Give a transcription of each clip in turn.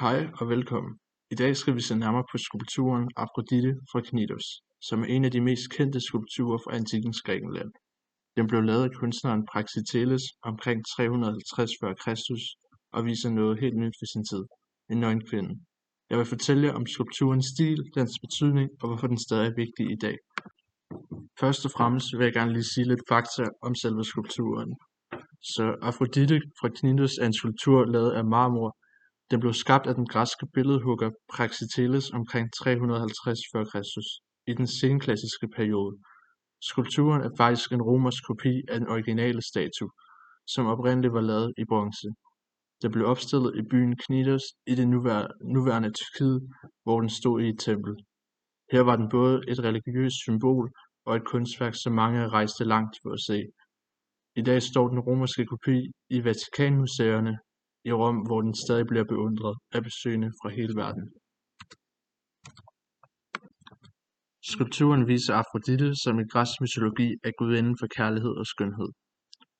Hej og velkommen. I dag skal vi se nærmere på skulpturen Afrodite fra Knidos, som er en af de mest kendte skulpturer fra antikkens Grækenland. Den blev lavet af kunstneren Praxiteles omkring 350 f.Kr. og viser noget helt nyt for sin tid, en nøgen kvinde. Jeg vil fortælle jer om skulpturens stil, dens betydning og hvorfor den stadig er vigtig i dag. Først og fremmest vil jeg gerne lige sige lidt fakta om selve skulpturen. Så Afrodite fra Knidos er en skulptur lavet af marmor. Den blev skabt af den græske billedhugger Praxiteles omkring 350 f.Kr. i den senklassiske periode. Skulpturen er faktisk en romersk kopi af den originale statue, som oprindeligt var lavet i bronze. Den blev opstillet i byen Knidos i det nuværende Tyrkiet, hvor den stod i et tempel. Her var den både et religiøst symbol og et kunstværk, som mange rejste langt for at se. I dag står den romerske kopi i Vatikanmuseerne i Rom, hvor den stadig bliver beundret af besøgende fra hele verden. Skulpturen viser Afrodite, som i græsk mytologi er gudinden for kærlighed og skønhed.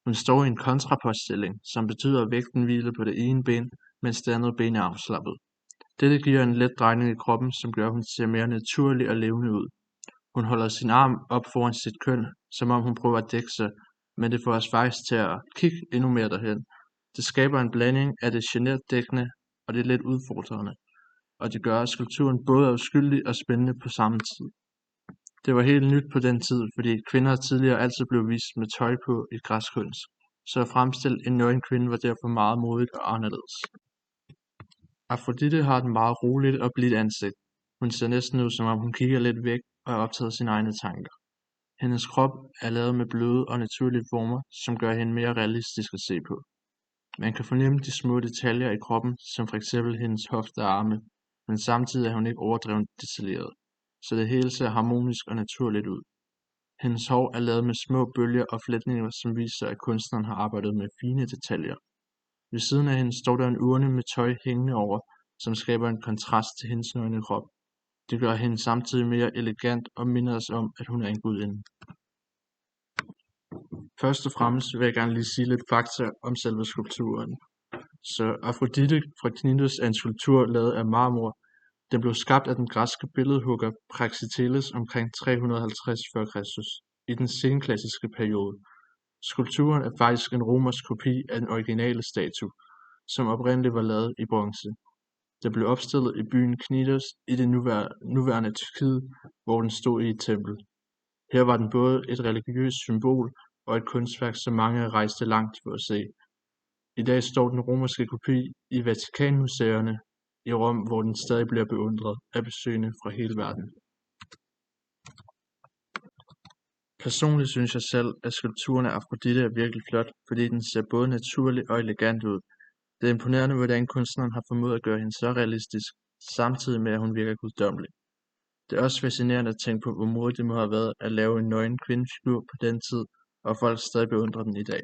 Hun står i en kontrapoststilling, som betyder at vægten hviler på det ene ben, mens det andet ben er afslappet. Dette giver en let drejning i kroppen, som gør, at hun ser mere naturlig og levende ud. Hun holder sin arm op foran sit køn, som om hun prøver at dække sig, men det får os faktisk til at kigge endnu mere derhen. Det skaber en blanding af det genert dækkende og det lidt udfordrende, og det gør, at skulpturen både er uskyldig og spændende på samme tid. Det var helt nyt på den tid, fordi kvinder tidligere altid blev vist med tøj på i græsk kunst, så at fremstille en nøgen kvinde var derfor meget modigt og anderledes. Afrodite har et meget roligt og blidt ansigt. Hun ser næsten ud, som om hun kigger lidt væk og er optaget af sine egne tanker. Hendes krop er lavet med bløde og naturlige former, som gør hende mere realistisk at se på. Man kan fornemme de små detaljer i kroppen, som f.eks. hendes hofter og arme, men samtidig er hun ikke overdrevet detaljeret, så det hele ser harmonisk og naturligt ud. Hendes hår er lavet med små bølger og fletninger, som viser, at kunstneren har arbejdet med fine detaljer. Ved siden af hende står der en urne med tøj hængende over, som skaber en kontrast til hendes nøgne krop. Det gør hende samtidig mere elegant og minder os om, at hun er en gudinde. Først og fremmest vil jeg gerne lige sige lidt fakta om selve skulpturen. Så Afrodite fra Knidos er en skulptur lavet af marmor. Den blev skabt af den græske billedhugger Praxiteles omkring 350 f.Kr. i den senklassiske periode. Skulpturen er faktisk en romersk kopi af den originale statue, som oprindeligt var lavet i bronze. Den blev opstillet i byen Knidos i det nuværende Tyrkiet, hvor den stod i et tempel. Her var den både et religiøst symbol og et kunstværk, som mange rejste langt for at se. I dag står den romerske kopi i Vatikanmuseerne i Rom, hvor den stadig bliver beundret af besøgende fra hele verden. Personligt synes jeg selv, at skulpturen af Afrodite er virkelig flot, fordi den ser både naturlig og elegant ud. Det er imponerende, hvordan kunstneren har formået at gøre hende så realistisk, samtidig med at hun virker guddommelig. Det er også fascinerende at tænke på, hvor modigt det må have været at lave en nøgen kvindefigur på den tid, og folk stadig beundrer den i dag.